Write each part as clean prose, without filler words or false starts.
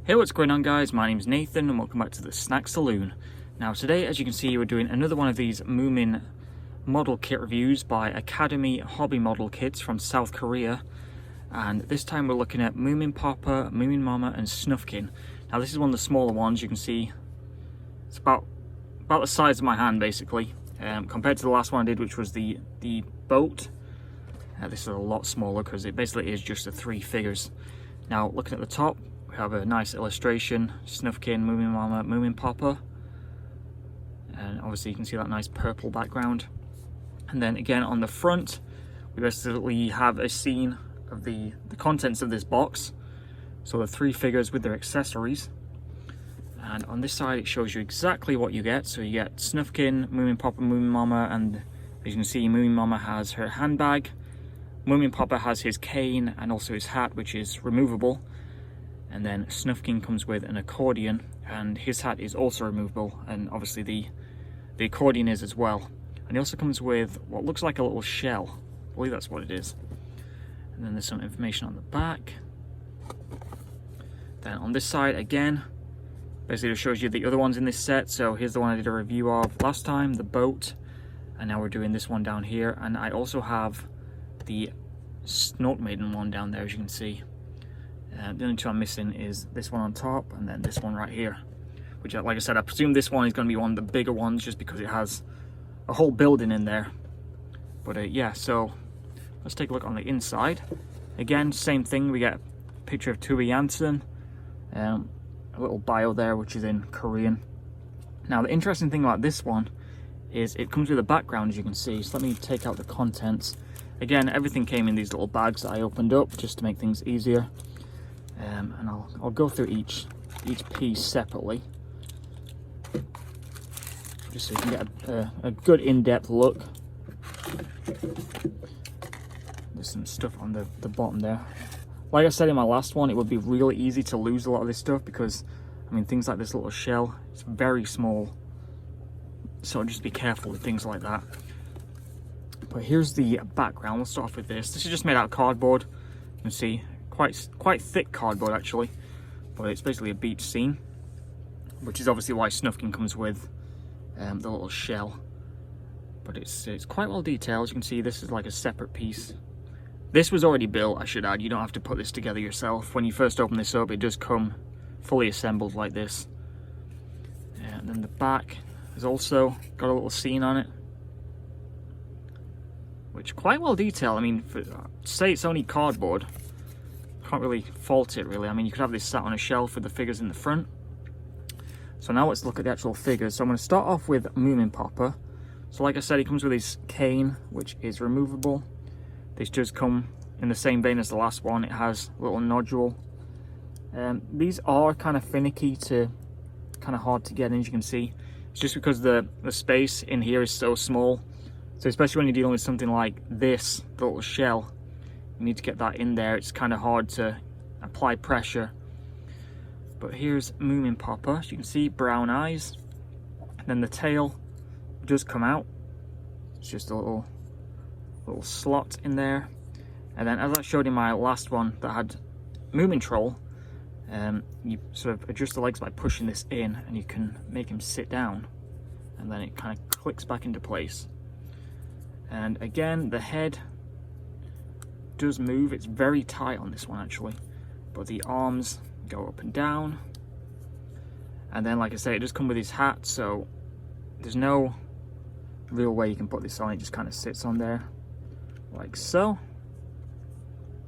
Hey, what's going on guys? My name's Nathan and welcome back to the Snack Saloon. Now today, as you can see, we're doing another one of these Moomin model kit reviews by Academy Hobby Model Kits from South Korea. And this time we're looking at Moominpappa, Moominmamma and Snufkin. Now this is one of the smaller ones. You can see it's about the size of my hand basically. Compared to the last one I did, which was the boat. This is a lot smaller because it basically is just the 3 figures. Now looking at the top, we have a nice illustration, Snufkin, Moominmamma, Moominpappa. And obviously you can see that nice purple background. And then again on the front, we basically have a scene of the contents of this box. So the 3 figures with their accessories. And on this side it shows you exactly what you get. So you get Snufkin, Moominpappa, Moominmamma, and as you can see, Moominmamma has her handbag. Moominpappa has his cane and also his hat, which is removable. And then Snufkin comes with an accordion, and his hat is also removable, and obviously the accordion is as well. And he also comes with what looks like a little shell. I believe that's what it is. And then there's some information on the back. Then on this side again, basically it shows you the other ones in this set. So here's the one I did a review of last time, the boat. And now we're doing this one down here. And I also have the Snort Maiden one down there, as you can see. The only 2 I'm missing is this one on top and then this one right here. Which, like I said, I presume this one is going to be one of the bigger ones just because it has a whole building in there. But yeah, so let's take a look on the inside. Again, same thing, we get a picture of Tui Jansen. A little bio there, which is in Korean. Now, the interesting thing about this one is it comes with a background, as you can see. So let me take out the contents. Again, everything came in these little bags that I opened up just to make things easier. And I'll go through each piece separately, just so you can get a good in-depth look. There's some stuff on the bottom there. Like I said in my last one, it would be really easy to lose a lot of this stuff because, I mean, things like this little shell, it's very small. So just be careful with things like that. But here's the background. Let's start off with this. This is just made out of cardboard. You can see quite thick cardboard actually, but it's basically a beach scene, which is obviously why Snufkin comes with the little shell. But it's quite well detailed. As you can see, this is like a separate piece. This was already built, I should add. You don't have to put this together yourself. When you first open this up, it does come fully assembled like this. And then the back has also got a little scene on it, which quite well detailed. I mean, to say it's only cardboard, can't really fault it really. I mean, you could have this sat on a shelf with the figures in the front. So now let's look at the actual figures. So I'm going to start off with Moominpappa. So like I said, he comes with his cane, which is removable. This does come in the same vein as the last one. It has a little nodule. These are kind of finicky to, kind of hard to get in, as you can see. It's just because the space in here is so small. So especially when you're dealing with something like this, the little shell, you need to get that in there. It's kind of hard to apply pressure. But here's Moominpappa. As you can see, brown eyes. And then the tail does come out. It's just a little slot in there. And then, as I showed in my last one that had Moomin Troll, you sort of adjust the legs by pushing this in, and you can make him sit down. And then it kind of clicks back into place. And again, the head does move. It's very tight on this one actually, but the arms go up and down. And then, like I say, it does come with his hat, so there's no real way you can put this on. It just kind of sits on there like so.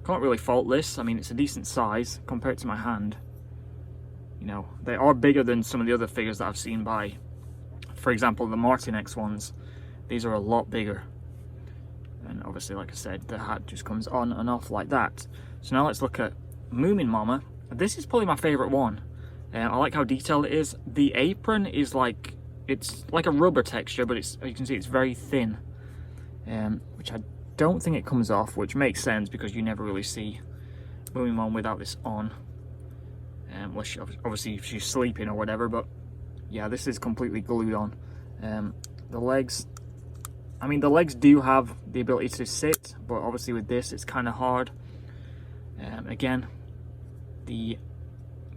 Can't really fault this. I mean, it's a decent size compared to my hand. You know, they are bigger than some of the other figures that I've seen by, for example, the Martinex ones. These are a lot bigger. And obviously, like I said, the hat just comes on and off like that. So now let's look at Moominmamma. This is probably my favourite one. I like how detailed it is. The apron is like, it's like a rubber texture, but it's, you can see it's very thin. Which I don't think it comes off, which makes sense because you never really see Moominmamma without this on. Unless obviously if she's sleeping or whatever, but yeah, this is completely glued on. The legs, I mean, the legs do have the ability to sit, but obviously with this, it's kind of hard. Again, the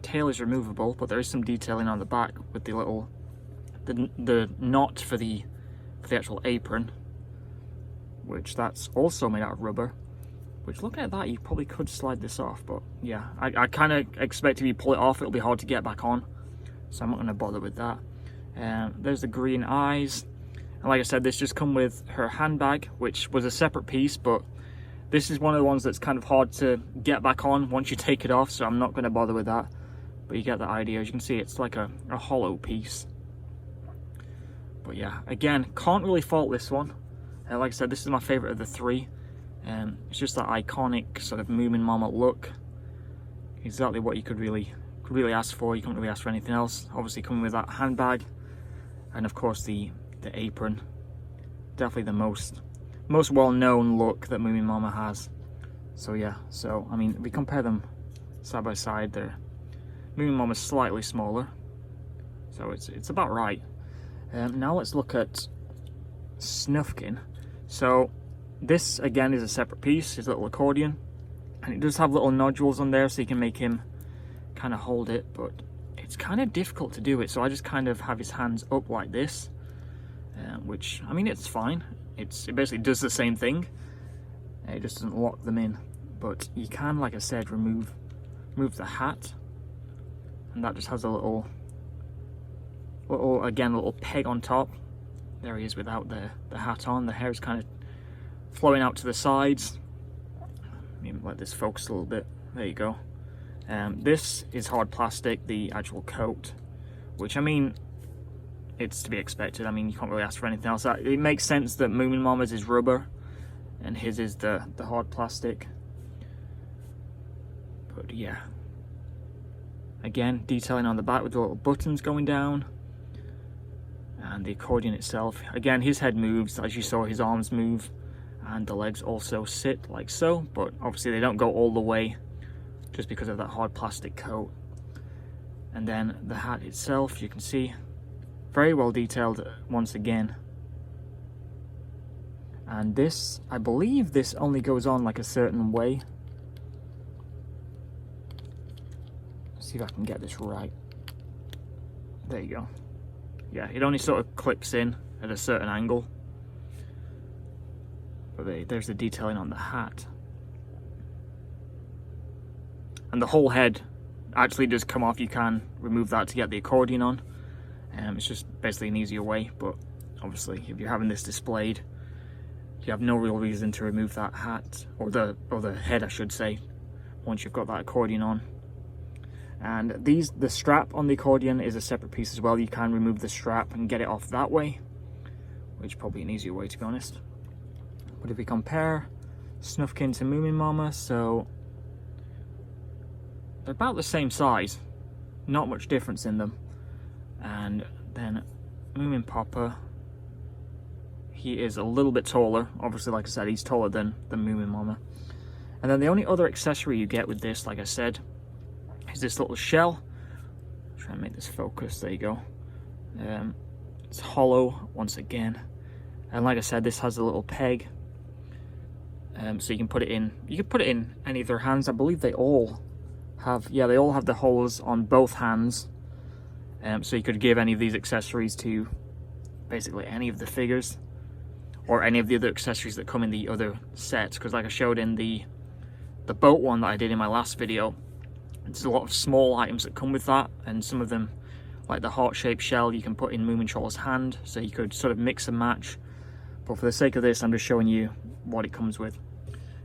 tail is removable, but there is some detailing on the back with the little the knot for the actual apron, which that's also made out of rubber. Which, looking at that, you probably could slide this off, but yeah, I kind of expect if you pull it off, it'll be hard to get back on, so I'm not going to bother with that. There's the green eyes, and like I said, this just come with her handbag, which was a separate piece, but this is one of the ones that's kind of hard to get back on once you take it off, so I'm not going to bother with that. But you get the idea. As you can see, it's like a hollow piece. But yeah, again, can't really fault this one. Like I said, this is my favourite of the three. It's just that iconic sort of Moominmamma look. Exactly what you could really ask for. You couldn't really ask for anything else. Obviously coming with that handbag, and of course the apron. Definitely the most well-known look that Moominmamma has. So yeah, so I mean, if we compare them side by side, Moominmamma's slightly smaller, so it's about right. Now let's look at Snufkin. So this again is a separate piece, his little accordion, and it does have little nodules on there, so you can make him kind of hold it, but it's kind of difficult to do it. So I just kind of have his hands up like this, which, I mean, it's fine. It basically does the same thing. It just doesn't lock them in, but you can, like I said, remove the hat, and that just has a little peg on top. There he is without the hat on. The hair is kind of flowing out to the sides. Let me let this focus a little bit. There you go. This is hard plastic, the actual coat, which, I mean, it's to be expected. I mean, you can't really ask for anything else. It makes sense that Moominmamma's is rubber and his is the hard plastic. But yeah, again, detailing on the back with the little buttons going down, and the accordion itself. Again, his head moves, as you saw, his arms move, and the legs also sit like so, but obviously they don't go all the way just because of that hard plastic coat. And then the hat itself, you can see, very well detailed once again. And this, I believe this only goes on like a certain way. Let's see if I can get this right. There you go. Yeah, it only sort of clips in at a certain angle. But there's the detailing on the hat. And the whole head actually does come off. You can remove that to get the accordion on. It's just basically an easier way, but obviously if you're having this displayed, you have no real reason to remove that hat, or the head I should say, once you've got that accordion on. And the strap on the accordion is a separate piece as well. You can remove the strap and get it off that way, which is probably an easier way, to be honest. But if we compare Snufkin to Moominmamma, so they're about the same size, not much difference in them. And then Moominpappa, he is a little bit taller. Obviously, like I said, he's taller than Moominmamma. And then the only other accessory you get with this, like I said, is this little shell. Try and make this focus. There you go. It's hollow once again, and like I said, this has a little peg, so you can put it in. You can put it in any of their hands. I believe they all have. Yeah, they all have the holes on both hands. So you could give any of these accessories to basically any of the figures, or any of the other accessories that come in the other sets. Because like I showed in the boat one that I did in my last video, there's a lot of small items that come with that, and some of them, like the heart-shaped shell, you can put in Moomintroll's hand, so you could sort of mix and match. But for the sake of this, I'm just showing you what it comes with.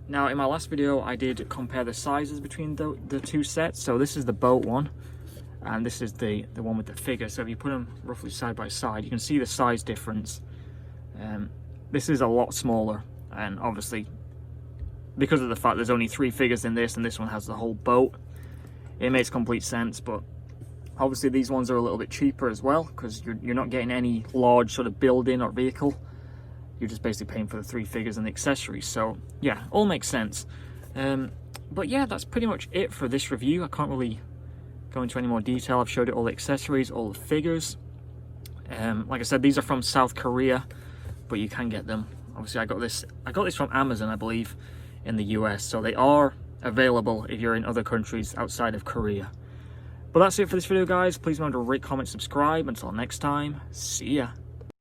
Now, in my last video, I did compare the sizes between the two sets. So this is the boat one, and this is the one with the figure. So if you put them roughly side by side, you can see the size difference. This is a lot smaller, and obviously, because of the fact there's only 3 figures in this, and this one has the whole boat, it makes complete sense. But obviously these ones are a little bit cheaper as well, because you're not getting any large sort of building or vehicle. You're just basically paying for the 3 figures and the accessories. So yeah, all makes sense. But yeah, that's pretty much it for this review. I can't really go into any more detail. I've showed it all the accessories, all the figures. Like I said, these are from South Korea, but you can get them. Obviously I got this from Amazon, I believe, in the US. So they are available if you're in other countries outside of Korea. But that's it for this video, guys. Please remember to rate, comment, subscribe. Until next time, see ya.